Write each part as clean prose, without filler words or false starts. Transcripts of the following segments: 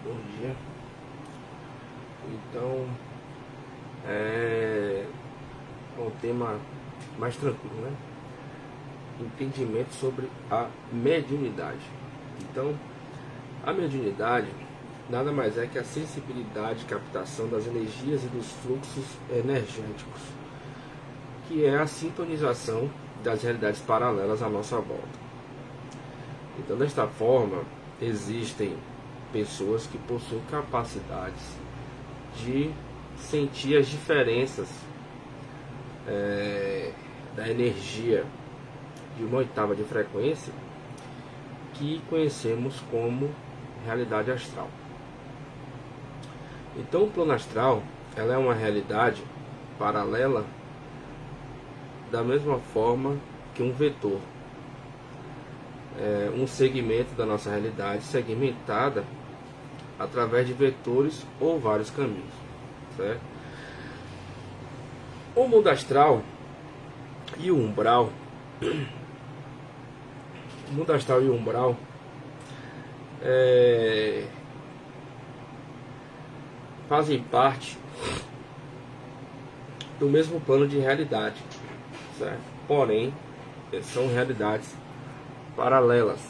bom dia. Então, é um tema mais tranquilo, né? Entendimento sobre a mediunidade. Então, a mediunidade nada mais é que a sensibilidade de captação das energias e dos fluxos energéticos, que é a sintonização das realidades paralelas à nossa volta. Então, desta forma, existem pessoas que possuem capacidades de sentir as diferenças da energia de uma oitava de frequência que conhecemos como realidade astral. Então, o plano astral ela é uma realidade paralela da mesma forma que um vetor. Um segmento da nossa realidade segmentada através de vetores ou vários caminhos, certo? O mundo astral e o umbral, fazem parte do mesmo plano de realidade, certo? Porém, são realidades paralelas,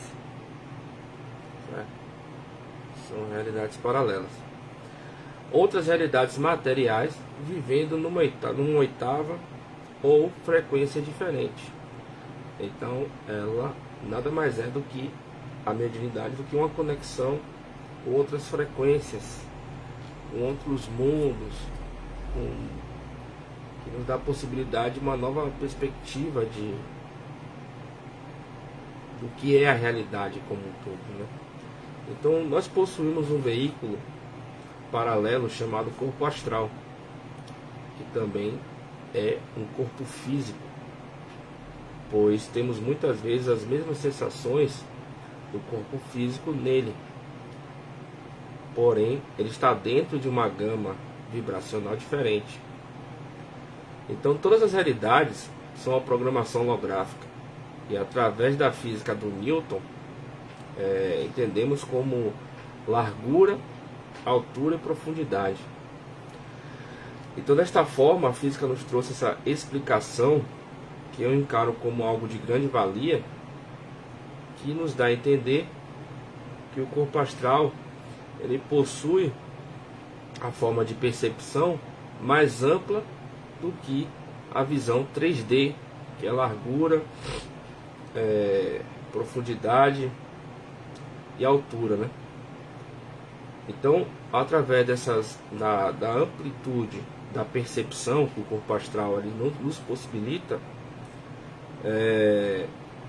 certo? São realidades paralelas. Outras realidades materiais vivendo numa oitava ou frequência diferente. Então, ela nada mais é do que a mediunidade, do que uma conexão com outras frequências, com outros mundos, que nos dá a possibilidade de uma nova perspectiva do que é a realidade como um todo, né? Então, nós possuímos um veículo paralelo chamado corpo astral, que também é um corpo físico, pois temos muitas vezes as mesmas sensações do corpo físico nele, porém ele está dentro de uma gama vibracional diferente. Então todas as realidades são a programação holográfica, e através da física do Newton entendemos como largura, altura e profundidade. Então, desta forma, a física nos trouxe essa explicação que eu encaro como algo de grande valia, que nos dá a entender que o corpo astral ele possui a forma de percepção mais ampla do que a visão 3D, que é largura, profundidade e altura, né? Então, através da amplitude da percepção que o corpo astral ali nos possibilita,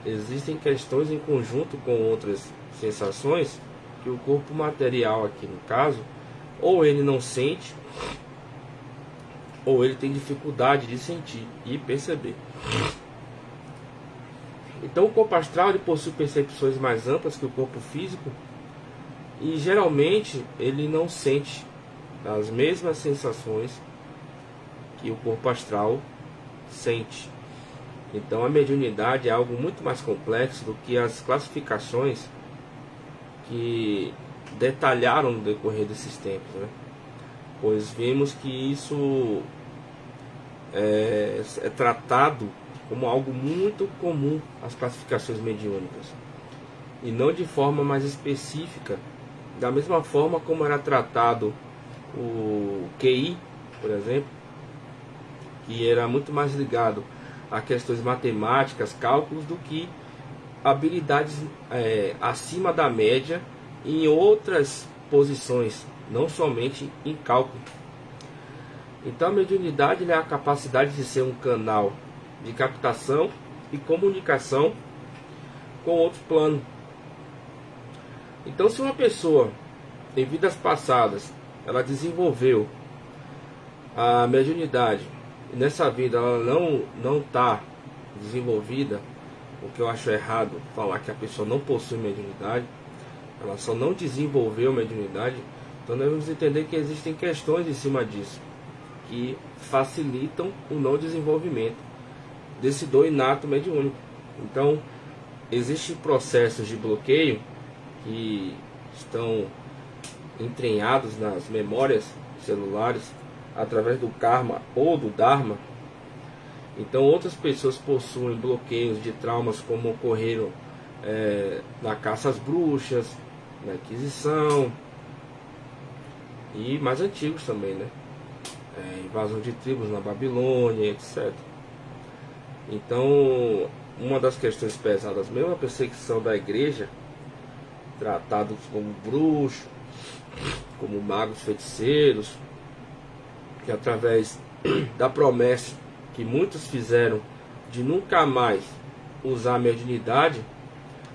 existem questões em conjunto com outras sensações que o corpo material aqui no caso, ou ele não sente, ou ele tem dificuldade de sentir e perceber. Então o corpo astral ele possui percepções mais amplas que o corpo físico, e geralmente ele não sente as mesmas sensações que o corpo astral sente. Então a mediunidade é algo muito mais complexo do que as classificações que detalharam no decorrer desses tempos, né? Pois vimos que isso é tratado como algo muito comum às classificações mediúnicas, e não de forma mais específica, da mesma forma como era tratado o QI, por exemplo, que era muito mais ligado a questões matemáticas, cálculos, do que habilidades acima da média em outras posições, não somente em cálculo. Então a mediunidade é a capacidade de ser um canal de captação e comunicação com outro plano. Então, se uma pessoa em vidas passadas ela desenvolveu a mediunidade e nessa vida ela não está desenvolvida, o que eu acho errado falar que a pessoa não possui mediunidade, ela só não desenvolveu mediunidade. Então nós vamos entender que existem questões em cima disso que facilitam o não desenvolvimento desse dom inato mediúnico. Então existem processos de bloqueio que estão entranhados nas memórias celulares através do karma ou do dharma. Então outras pessoas possuem bloqueios de traumas como ocorreram na caça às bruxas, na Inquisição e mais antigos também, né? Invasão de tribos na Babilônia, etc. Então, uma das questões pesadas mesmo é a perseguição da igreja, tratados como bruxos, como magos feiticeiros, que através da promessa que muitos fizeram de nunca mais usar a mediunidade,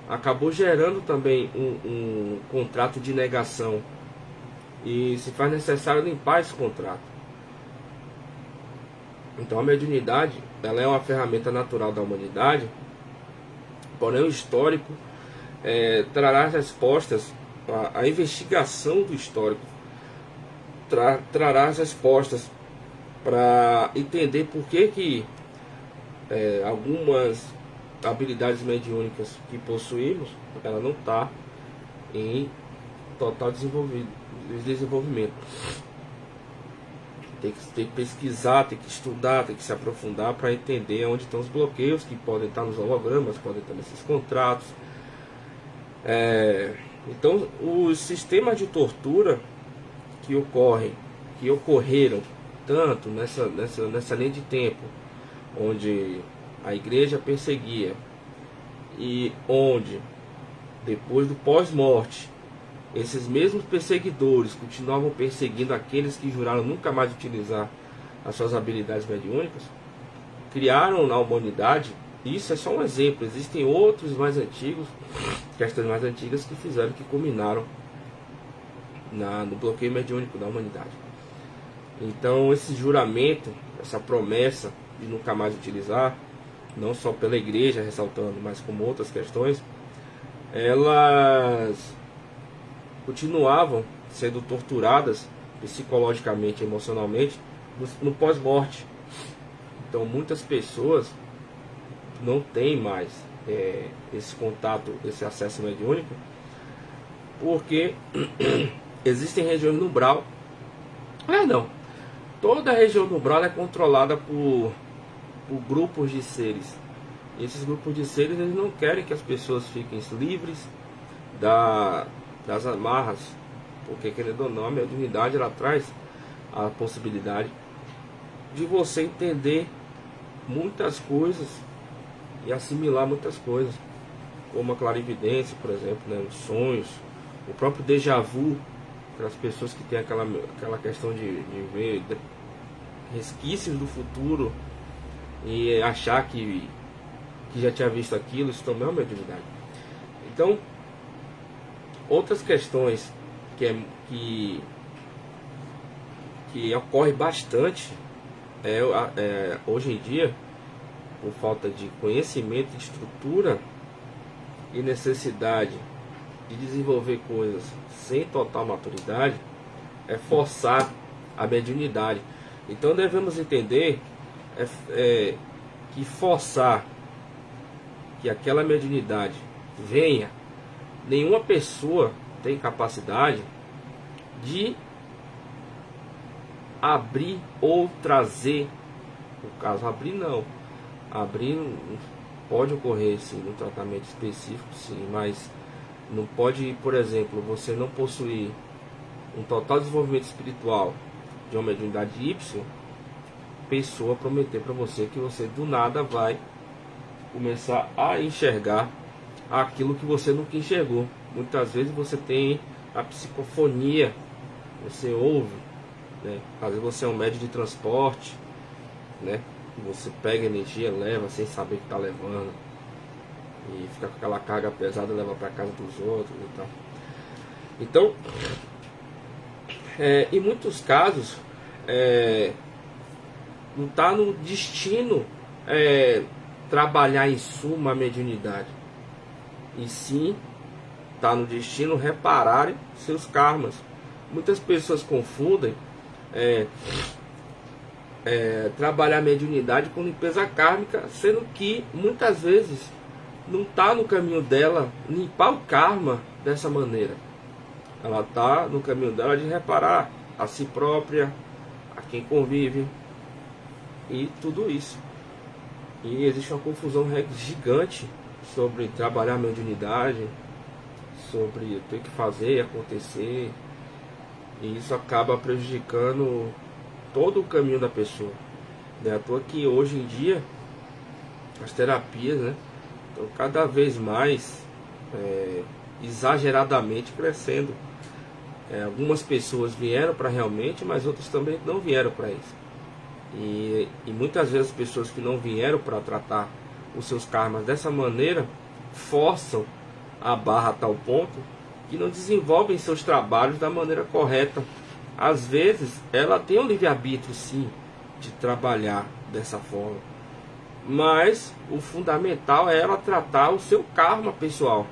acabou gerando também um contrato de negação, e se faz necessário limpar esse contrato. Então a mediunidade, ela é uma ferramenta natural da humanidade, porém o histórico trará respostas, a investigação do histórico trará as respostas para entender por que algumas habilidades mediúnicas que possuímos, ela não está em total desenvolvimento. Tem que pesquisar, tem que estudar, tem que se aprofundar para entender onde estão os bloqueios, que podem estar nos hologramas, podem estar nesses contratos. Então, os sistemas de tortura que ocorreram tanto nessa linha de tempo, onde a igreja perseguia, e onde, depois do pós-morte, esses mesmos perseguidores continuavam perseguindo aqueles que juraram nunca mais utilizar as suas habilidades mediúnicas, criaram na humanidade, isso é só um exemplo, existem outros mais antigos, questões mais antigas que fizeram, que culminaram no bloqueio mediúnico da humanidade. Então esse juramento, essa promessa de nunca mais utilizar, não só pela igreja ressaltando, mas como outras questões, elas continuavam sendo torturadas psicologicamente, emocionalmente no pós-morte. Então muitas pessoas não têm mais esse contato, esse acesso mediúnico, porque existem regiões no umbral. Toda a região do umbral é controlada por grupos de seres. E esses grupos de seres, eles não querem que as pessoas fiquem livres das amarras, porque, querendo ou não, a mediunidade, ela traz a possibilidade de você entender muitas coisas e assimilar muitas coisas, como a clarividência, por exemplo, né, os sonhos, o próprio déjà vu, para as pessoas que têm aquela questão de ver resquícios do futuro e achar que já tinha visto aquilo. Isso também é uma mediunidade. Então, outras questões que ocorre bastante hoje em dia, por falta de conhecimento, de estrutura e necessidade de desenvolver coisas sem total maturidade, é forçar a mediunidade. Então devemos entender que forçar que aquela mediunidade venha, nenhuma pessoa tem capacidade de abrir ou trazer, no caso abrir não, abrir pode ocorrer sim, no tratamento específico sim, mas não pode, por exemplo, você não possuir um total desenvolvimento espiritual de uma mediunidade Y, pessoa prometer para você que você do nada vai começar a enxergar aquilo que você nunca enxergou. Muitas vezes você tem a psicofonia, você ouve, né? Às vezes você é um médium de transporte, né? Você pega energia, leva sem saber que está levando, e fica com aquela carga pesada e leva para casa dos outros e tal. Então, em muitos casos, não está no destino trabalhar em suma a mediunidade, e sim está no destino reparar seus karmas. Muitas pessoas confundem trabalhar a mediunidade com limpeza kármica, sendo que muitas vezes não está no caminho dela limpar o karma dessa maneira. ela está no caminho dela de reparar a si própria, a quem convive e tudo isso. E existe uma confusão gigante sobre trabalhar a mediunidade, sobre ter que fazer acontecer, e isso acaba prejudicando todo o caminho da pessoa. Não é à toa que hoje em dia as terapias, né, estão cada vez mais exageradamente crescendo. Algumas pessoas vieram para realmente, mas outras também não vieram para isso. E muitas vezes as pessoas que não vieram para tratar os seus karmas dessa maneira forçam a barra a tal ponto que não desenvolvem seus trabalhos da maneira correta. Às vezes ela tem o livre-arbítrio sim de trabalhar dessa forma, mas o fundamental é ela tratar o seu karma pessoal.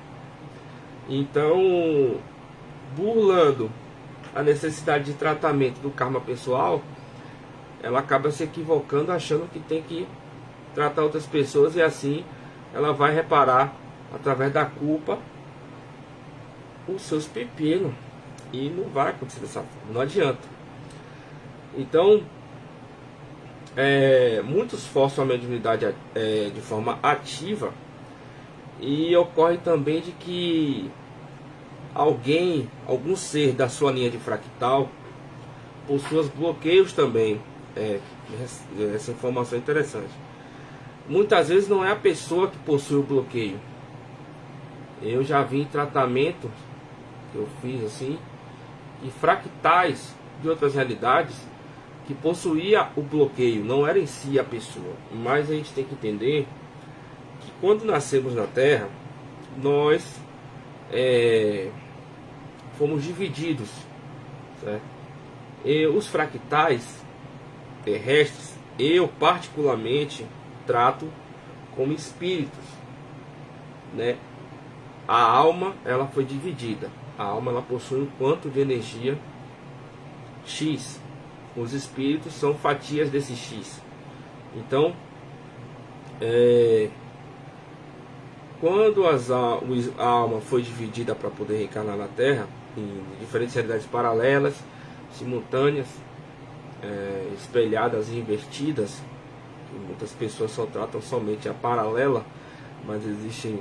Então, burlando a necessidade de tratamento do karma pessoal, ela acaba se equivocando, achando que tem que tratar outras pessoas, e assim ela vai reparar através da culpa os seus pepinos, e não vai acontecer dessa forma, não adianta. Então muitos forçam a mediunidade de forma ativa, e ocorre também de que algum ser da sua linha de fractal possui os bloqueios também. Essa informação é interessante. Muitas vezes não é a pessoa que possui o bloqueio. Eu já vi tratamento que eu fiz assim, e fractais de outras realidades que possuía o bloqueio, não era em si a pessoa. Mas a gente tem que entender que quando nascemos na Terra, nós fomos divididos, certo? E os fractais terrestres, eu particularmente trato como espíritos, né? A alma, ela foi dividida. A alma, ela possui um quanto de energia X. Os espíritos são fatias desse X. Então, quando a alma foi dividida para poder reencarnar na Terra, em diferentes realidades paralelas, simultâneas, espelhadas e invertidas, que muitas pessoas só tratam somente a paralela, mas existem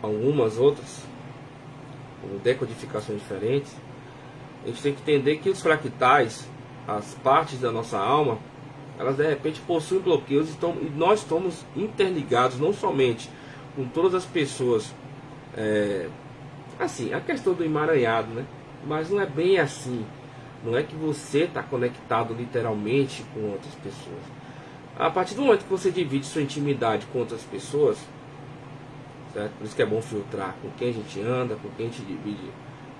algumas outras com decodificações diferentes. A gente tem que entender que os fractais, as partes da nossa alma, elas de repente possuem bloqueios, e nós estamos interligados não somente com todas as pessoas, assim, a questão do emaranhado, né? Mas não é bem assim. Não é que você está conectado literalmente com outras pessoas. A partir do momento que você divide sua intimidade com outras pessoas, certo? Por isso que é bom filtrar com quem a gente anda, com quem a gente divide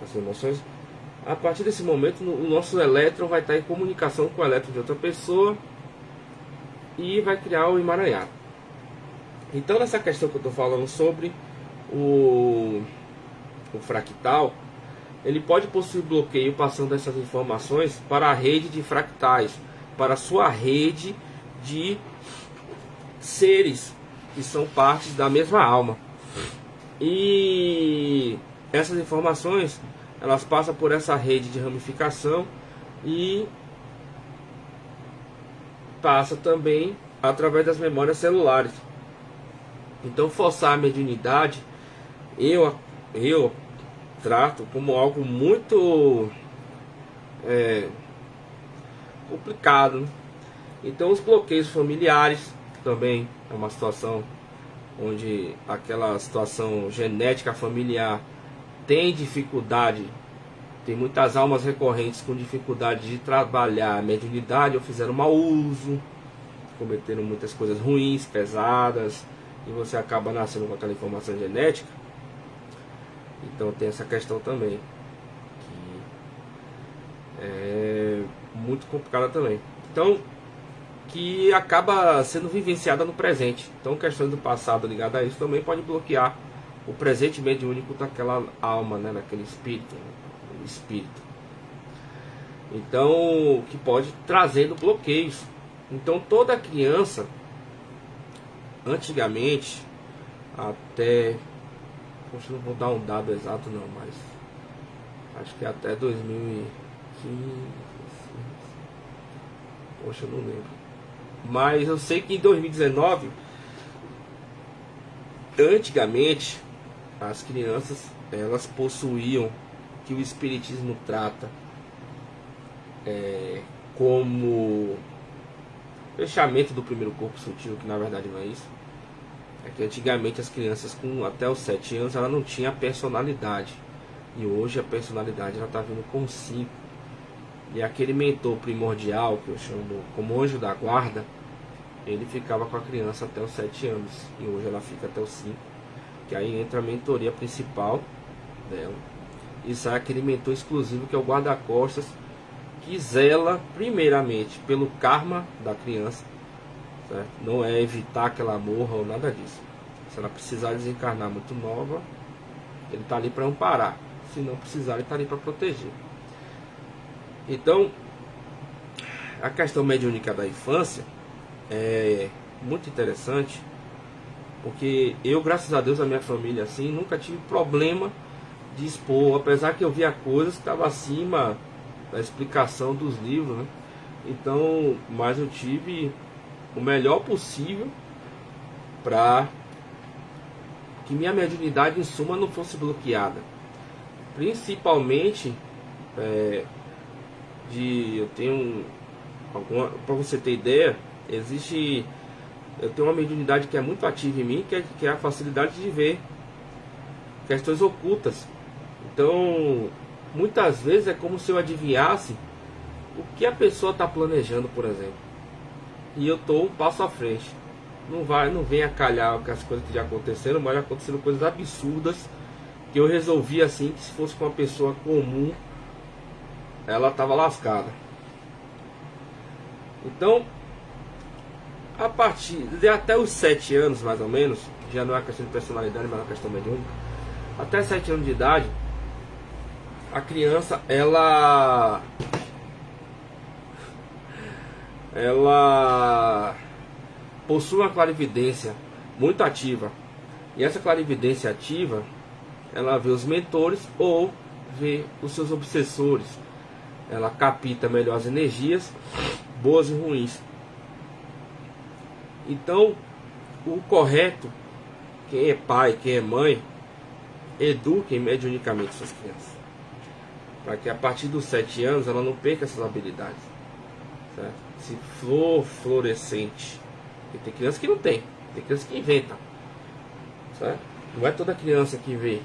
as emoções. A partir desse momento, o nosso elétron vai estar em comunicação com o elétron de outra pessoa e vai criar o emaranhado. Então, nessa questão que eu estou falando sobre o fractal, ele pode possuir bloqueio passando essas informações para a rede de fractais, para a sua rede de seres que são partes da mesma alma. E essas informações, elas passam por essa rede de ramificação e passa também através das memórias celulares. Então, forçar a mediunidade, eu trato como algo muito complicado, né? Então, os bloqueios familiares também é uma situação onde aquela situação genética familiar tem dificuldade. Tem muitas almas recorrentes com dificuldade de trabalhar a mediunidade, ou fizeram mau uso, cometeram muitas coisas ruins, pesadas, e você acaba nascendo com aquela informação genética. Então tem essa questão também, que é muito complicada também. Então, que acaba sendo vivenciada no presente. Então, questões do passado ligadas a isso também pode bloquear o presente mediúnico daquela alma, né, daquele espírito, né, o espírito. Então, que pode trazendo bloqueios. Então, toda criança, antigamente, até, poxa, não vou dar um dado exato não, mas Acho que até 2015. Poxa, eu não lembro. Mas eu sei que em 2019, antigamente, as crianças, elas possuíam, que o espiritismo trata como fechamento do primeiro corpo sutil, que na verdade não é isso. É que antigamente as crianças com até os 7 anos ela não tinha personalidade. E hoje a personalidade ela está vindo com 5. E aquele mentor primordial, que eu chamo como anjo da guarda, ele ficava com a criança até os 7 anos. E hoje ela fica até os 5. Que aí entra a mentoria principal dela. E sai aquele mentor exclusivo que é o guarda-costas, que zela primeiramente pelo karma da criança, certo? Não é evitar que ela morra ou nada disso. Se ela precisar desencarnar muito nova, ele está ali para amparar. Se não precisar, ele está ali para proteger. Então, a questão mediúnica da infância é muito interessante, porque eu, graças a Deus, a minha família assim, nunca tive problema de expor, apesar que eu via coisas que estavam acima da explicação dos livros, né? Então, mas eu tive o melhor possível para que minha mediunidade em suma não fosse bloqueada, principalmente eu tenho alguma, para você ter ideia, eu tenho uma mediunidade que é muito ativa em mim, que é a facilidade de ver questões ocultas. Então, muitas vezes é como se eu adivinhasse o que a pessoa está planejando, por exemplo. E eu estou um passo à frente. Não vem a calhar com as coisas que já aconteceram, mas já aconteceram coisas absurdas que eu resolvi assim, que se fosse com uma pessoa comum, ela estava lascada. Então, a partir de até os 7 anos, mais ou menos, já não é uma questão de personalidade, mas é uma questão mediúnica. Até 7 anos de idade, a criança, ela possui uma clarividência muito ativa. E essa clarividência ativa, ela vê os mentores ou vê os seus obsessores. Ela capta melhor as energias, boas e ruins. Então, o correto, quem é pai, quem é mãe, eduquem mediunicamente suas crianças, para que a partir dos 7 anos ela não perca essas habilidades, certo? Se for fluorescente, e tem criança que não tem criança que inventa, certo? Não é toda criança que vê,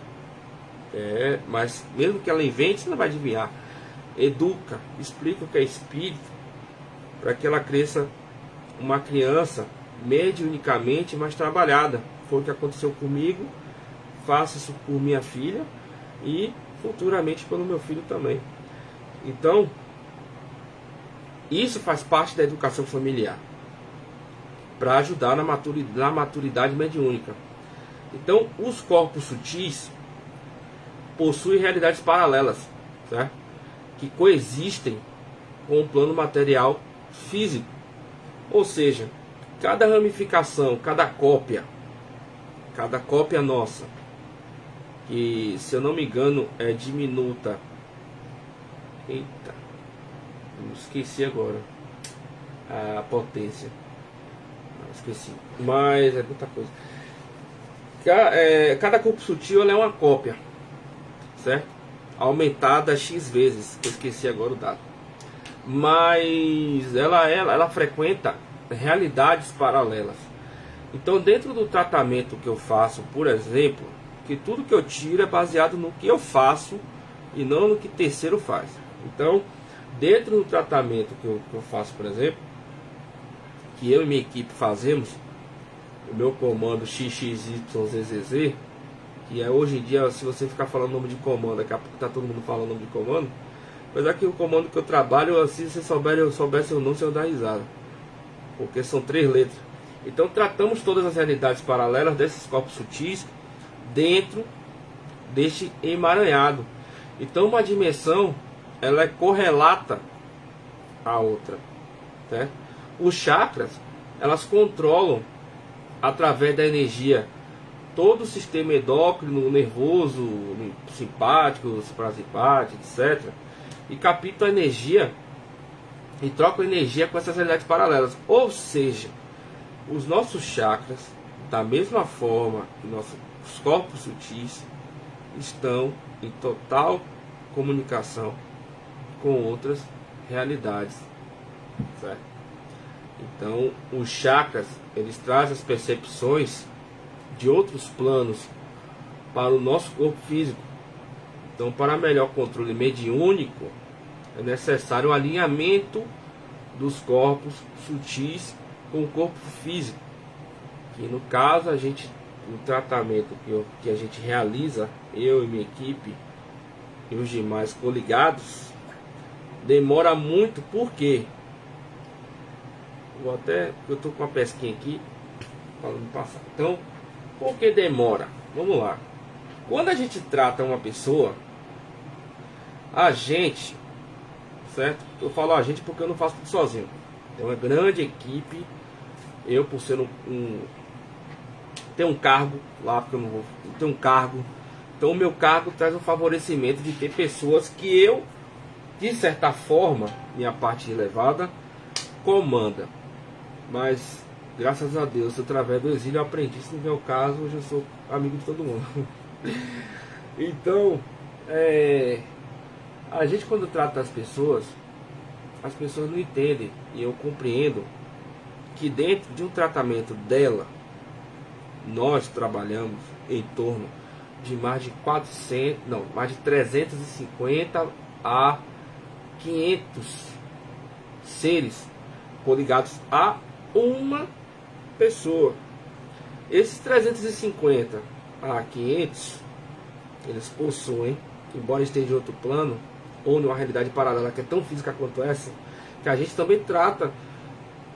mas mesmo que ela invente, você não vai adivinhar. Educa, explica o que é espírito, para que ela cresça uma criança mediunicamente mais trabalhada. Foi o que aconteceu comigo, faço isso por minha filha e futuramente pelo meu filho também. Então, isso faz parte da educação familiar, para ajudar na maturidade mediúnica. Então, os corpos sutis possuem realidades paralelas, certo? Que coexistem com o plano material físico. Ou seja, cada ramificação, cada cópia nossa, que se eu não me engano é diminuta. Eita, esqueci agora a potência. Esqueci, mas é muita coisa. Cada corpo sutil ela é uma cópia, certo? Aumentada X vezes, eu esqueci agora o dado. Mas ela frequenta realidades paralelas. Então, dentro do tratamento que eu faço, por exemplo, que tudo que eu tiro é baseado no que eu faço e não no que terceiro faz. Então, dentro do tratamento que eu faço, por exemplo, que eu e minha equipe fazemos, o meu comando XXYZZZ, que é hoje em dia, se você ficar falando nome de comando, daqui a pouco tá todo mundo falando nome de comando, mas aqui o comando que eu trabalho, se você soubesse o nome, você vai dar risada, porque são 3 letras. Então tratamos todas as realidades paralelas desses corpos sutis dentro deste emaranhado. Então uma dimensão, ela é correlata à outra, né? Os chakras, elas controlam através da energia todo o sistema endócrino, nervoso, simpático, parasimpático, etc. E capta a energia e troca energia com essas realidades paralelas. Ou seja, os nossos chakras, da mesma forma que nossos corpos sutis, estão em total comunicação com outras realidades, certo? Então, os chakras, eles trazem as percepções de outros planos para o nosso corpo físico. Então, para melhor controle mediúnico, é necessário o alinhamento dos corpos sutis com o corpo físico. Que no caso, o tratamento que a gente realiza, eu e minha equipe e os demais coligados, demora muito. Por quê? Eu tô com uma pesquinha aqui falando passar. Então, por que demora? Vamos lá. Quando a gente trata uma pessoa, a gente, certo? Eu falo a gente porque eu não faço tudo sozinho. Tem uma grande equipe. Eu, por ser tenho um cargo lá, porque eu não vou ter um cargo. Então o meu cargo traz um favorecimento de ter pessoas que eu, de certa forma, minha parte elevada, comanda. Mas, graças a Deus, através do exílio eu aprendi. Se no meu caso, hoje eu sou amigo de todo mundo. Então, a gente quando trata as pessoas não entendem. E eu compreendo que dentro de um tratamento dela, nós trabalhamos em torno de mais de 350 a 500 seres coligados a uma pessoa. Esses 350 a 500, eles possuem, embora estejam em outro plano, ou numa realidade paralela que é tão física quanto essa, que a gente também trata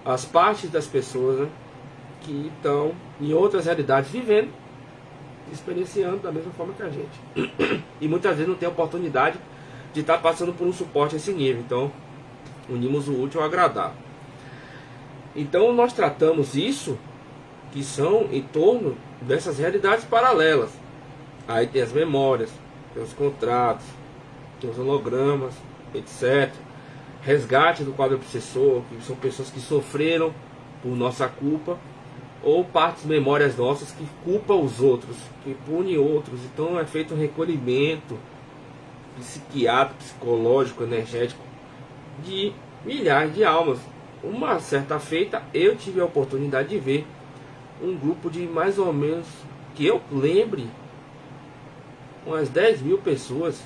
as partes das pessoas, né, que estão em outras realidades vivendo, experienciando da mesma forma que a gente. E muitas vezes não tem a oportunidade de estar passando por um suporte a esse nível. Então, unimos o útil ao agradável. Então, nós tratamos isso, que são em torno dessas realidades paralelas. Aí tem as memórias, tem os contratos, tem os hologramas, etc. Resgate do quadro obsessor, que são pessoas que sofreram por nossa culpa, ou partes memórias nossas que culpam os outros, que punem outros. Então é feito um recolhimento psiquiátrico, psicológico, energético de milhares de almas. Uma certa feita eu tive a oportunidade de ver um grupo de mais ou menos, que eu lembre, umas 10 mil pessoas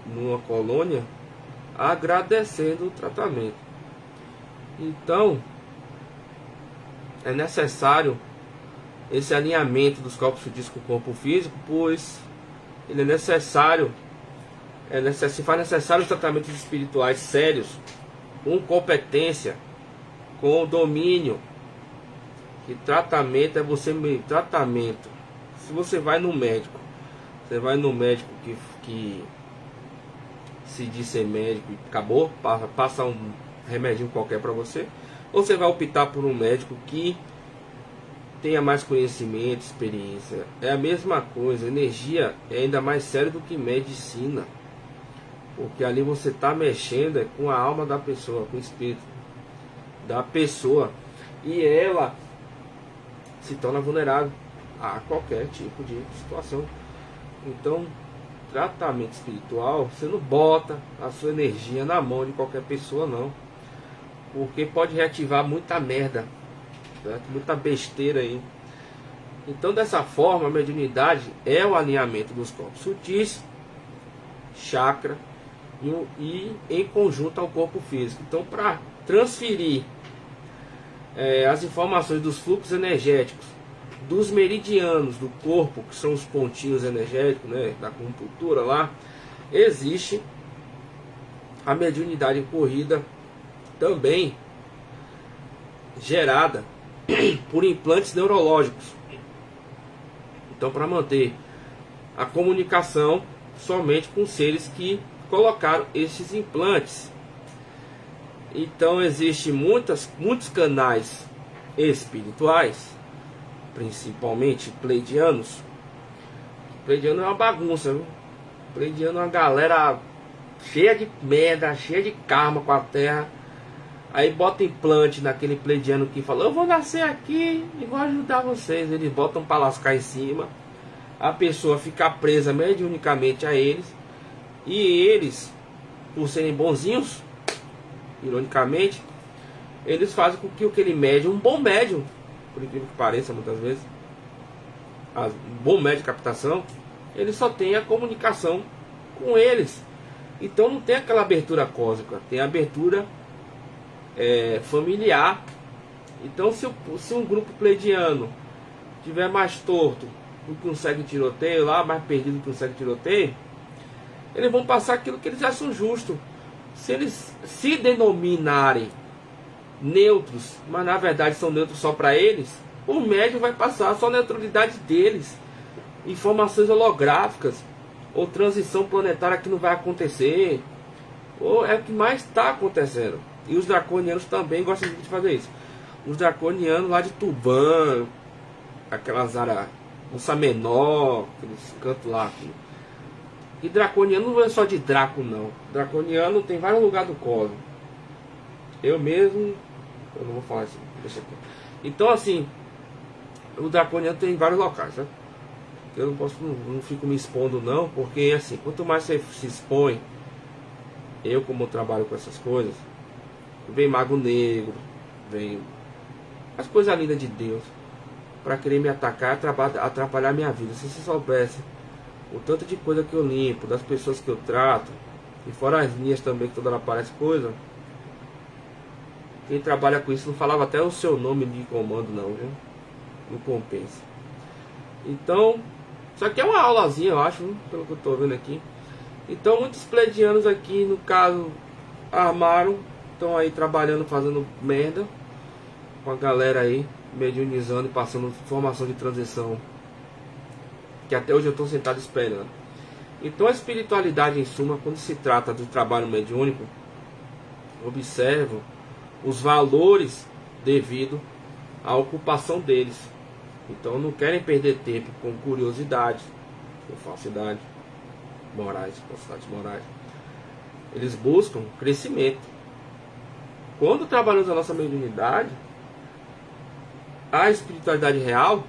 numa colônia agradecendo o tratamento. Então é necessário esse alinhamento dos corpos sutis com o corpo físico, pois ele é necessário, se faz necessário os tratamentos espirituais sérios, com competência, com domínio. Que tratamento é você mesmo, tratamento. Se você vai no médico, que se diz ser médico e acabou, passa um remedinho qualquer para você, ou você vai optar por um médico que tenha mais conhecimento, experiência. É a mesma coisa. Energia é ainda mais sério do que medicina, porque ali você está mexendo com a alma da pessoa, com o espírito da pessoa, e ela se torna vulnerável a qualquer tipo de situação. Então, tratamento espiritual, você não bota a sua energia na mão de qualquer pessoa, não, porque pode reativar muita merda, certo? Muita besteira aí. Então, dessa forma, a mediunidade é o alinhamento dos corpos sutis, chakra, e em conjunto ao corpo físico. Então, para transferir as informações dos fluxos energéticos, dos meridianos do corpo, que são os pontinhos energéticos, né, da acupuntura lá, existe a mediunidade corrida também gerada por implantes neurológicos. Então, para manter a comunicação somente com seres que colocaram esses implantes. Então, existem muitos canais espirituais principalmente pleidianos. Pleidiano é uma bagunça, viu? Pleidiano é uma galera cheia de merda, cheia de karma com a terra. Aí bota implante naquele pleidiano que fala: eu vou nascer aqui e vou ajudar vocês. Eles botam pra lascar em cima. A pessoa fica presa mediunicamente a eles. E eles, por serem bonzinhos, ironicamente, eles fazem com que aquele médium, um bom médium, por incrível que pareça, muitas vezes, um bom médium de captação, ele só tem a comunicação com eles. Então não tem aquela abertura cósmica, tem a abertura familiar. Então se um grupo pleidiano tiver mais torto do que um segue tiroteio lá, mais perdido que um segue tiroteio, eles vão passar aquilo que eles acham justo. Se eles se denominarem neutros, mas na verdade são neutros só para eles, o médium vai passar só a neutralidade deles, informações holográficas, ou transição planetária que não vai acontecer, ou é o que mais está acontecendo. E os draconianos também gostam de fazer isso. Os draconianos lá de Tubã, aquelas áreas, Ursa Menor, aqueles cantos lá. E draconiano não é só de Draco, não. Draconiano tem vários lugares do cosmos. Eu mesmo, eu não vou falar isso, deixa aqui. Então assim, o draconiano tem vários locais, né? Eu não fico me expondo não, porque assim, quanto mais você se expõe, eu como trabalho com essas coisas, vem mago negro, vem as coisas lindas de Deus, para querer me atacar, atrapalhar minha vida. Se você soubesse o tanto de coisa que eu limpo, das pessoas que eu trato, e fora as minhas também, que toda hora aparece coisa, quem trabalha com isso não falava até o seu nome de comando não, viu? Não compensa. Então, isso aqui é uma aulazinha, eu acho, pelo que eu tô vendo aqui. Então muitos pleidianos aqui, no caso, armaram, estão aí trabalhando, fazendo merda com a galera aí, mediunizando e passando informação de transição, que até hoje eu estou sentado esperando. Então a espiritualidade, em suma, quando se trata do trabalho mediúnico, observam os valores devido à ocupação deles. Então não querem perder tempo com curiosidade, com falsidade morais, falsidades morais. Eles buscam crescimento. Quando trabalhamos a nossa mediunidade, a espiritualidade real,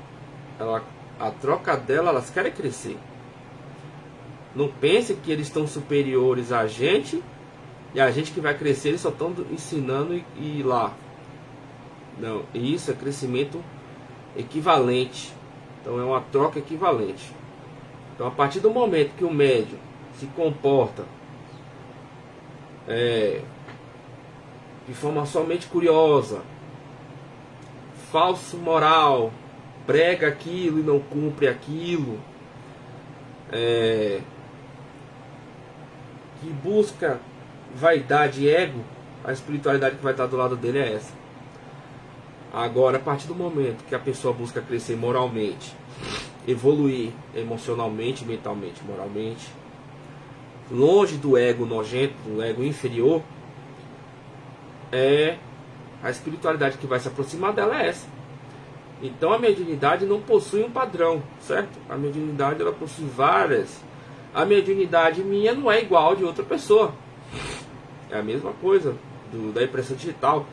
a troca dela, elas querem crescer. Não pense que eles estão superiores a gente e a gente que vai crescer, eles só estão ensinando e ir lá. Não, isso é crescimento equivalente. Então é uma troca equivalente. Então a partir do momento que o médium se comporta de forma somente curiosa, falso moral, prega aquilo e não cumpre aquilo, que busca vaidade e ego, a espiritualidade que vai estar do lado dele é essa. Agora, a partir do momento que a pessoa busca crescer moralmente, evoluir emocionalmente, mentalmente, moralmente, longe do ego nojento, do ego inferior, a espiritualidade que vai se aproximar dela é essa. Então a mediunidade não possui um padrão, certo? A mediunidade ela possui várias. A mediunidade minha não é igual de outra pessoa. É a mesma coisa da impressão digital.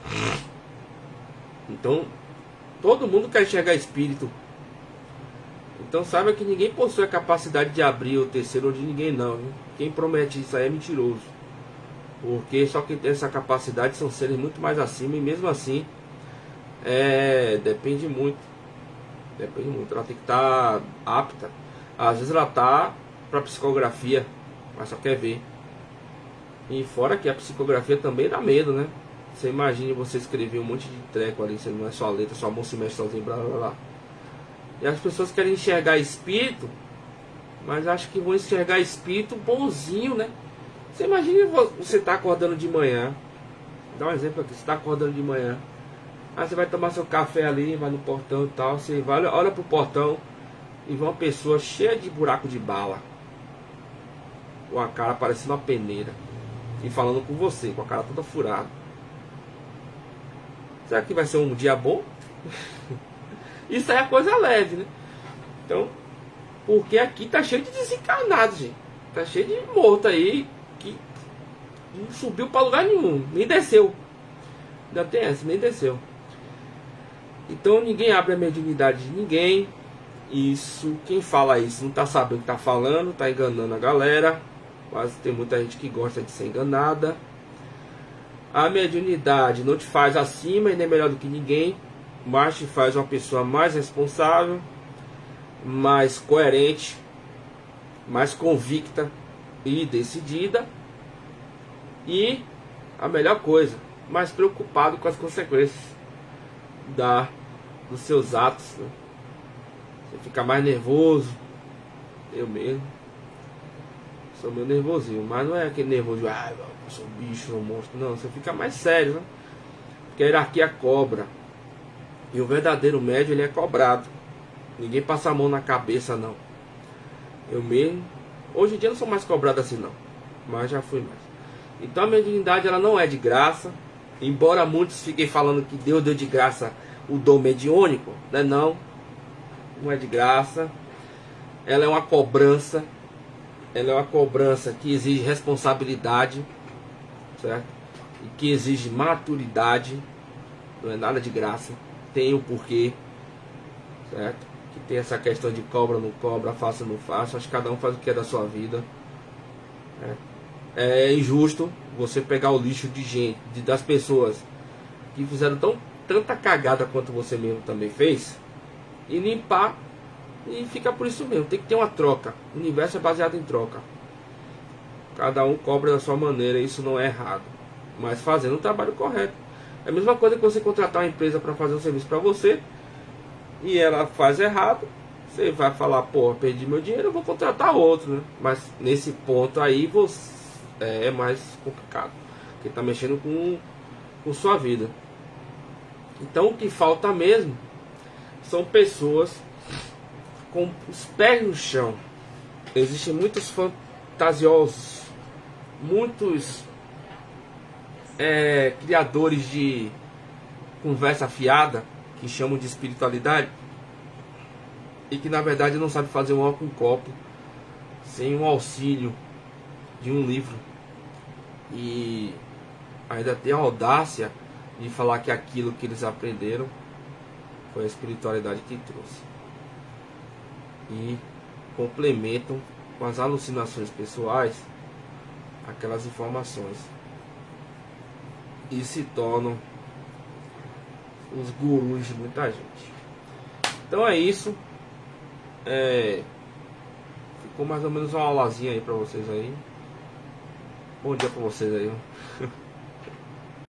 Então todo mundo quer enxergar espírito. Então saiba que ninguém possui a capacidade de abrir o terceiro olho de ninguém não, viu? Quem promete isso aí é mentiroso. Porque só quem tem essa capacidade são seres muito mais acima. E mesmo assim depende muito. Depende muito. Ela tem que estar apta. Às vezes ela está para psicografia, mas só quer ver. E fora que a psicografia também dá medo, né? Você imagine você escrever um monte de treco ali, você não é só letra, sua mão se mexe sozinho, blá blá blá. E as pessoas querem enxergar espírito, mas acho que vão enxergar espírito bonzinho, né? Você imagina você tá acordando de manhã. Dá um exemplo aqui, você tá acordando de manhã. Aí você vai tomar seu café ali, vai no portão e tal. Você vai, olha pro portão e vê uma pessoa cheia de buraco de bala, com a cara parecendo uma peneira, e falando com você, com a cara toda furada. Será que vai ser um dia bom? Isso aí é coisa leve, né? Então, porque aqui tá cheio de desencarnados, gente. Tá cheio de morto aí que não subiu pra lugar nenhum, nem desceu. Ainda tem essa, nem desceu. Então ninguém abre a mediunidade de ninguém. Isso, quem fala isso não tá sabendo o que tá falando, tá enganando a galera. Mas tem muita gente que gosta de ser enganada. A mediunidade não te faz acima e nem melhor do que ninguém, mas te faz uma pessoa mais responsável, mais coerente, mais convicta e decidida. E a melhor coisa, mais preocupado com as consequências dos seus atos, né? Você fica mais nervoso. Eu mesmo sou meio nervosinho, mas não é aquele nervoso de eu sou um bicho, sou um monstro. Não, você fica mais sério, né? Porque a hierarquia cobra. E o verdadeiro médium, ele é cobrado. Ninguém passa a mão na cabeça, não. Eu mesmo, hoje em dia não sou mais cobrado assim, não, mas já fui mais. Então a mediunidade, ela não é de graça. Embora muitos fiquem falando que Deus deu de graça o dom mediúnico, né? Não é de graça. Ela é uma cobrança. Ela é uma cobrança que exige responsabilidade, certo? E que exige maturidade. Não é nada de graça. Tem o porquê, certo? Que tem essa questão de cobra, não cobra, faça, não faça. Acho que cada um faz o que é da sua vida. É injusto você pegar o lixo de gente, das pessoas que fizeram tanta cagada quanto você mesmo também fez, e limpar, e fica por isso mesmo. Tem que ter uma troca. O universo é baseado em troca. Cada um cobra da sua maneira, isso não é errado, mas fazendo o trabalho correto. É a mesma coisa que você contratar uma empresa para fazer um serviço para você e ela faz errado. Você vai falar, pô, perdi meu dinheiro, eu vou contratar outro, né? Mas nesse ponto aí você é mais complicado, porque está mexendo com sua vida. Então o que falta mesmo são pessoas com os pés no chão. Existem muitos fantasiosos, muitos criadores de conversa fiada, que chamam de espiritualidade, e que na verdade não sabe fazer um álcool com copo sem um auxílio de um livro, e ainda tem a audácia de falar que aquilo que eles aprenderam foi a espiritualidade que trouxe, e complementam com as alucinações pessoais aquelas informações e se tornam os gurus de muita gente. Então é isso. Ficou mais ou menos uma aulazinha aí pra vocês aí. Bom dia pra vocês aí.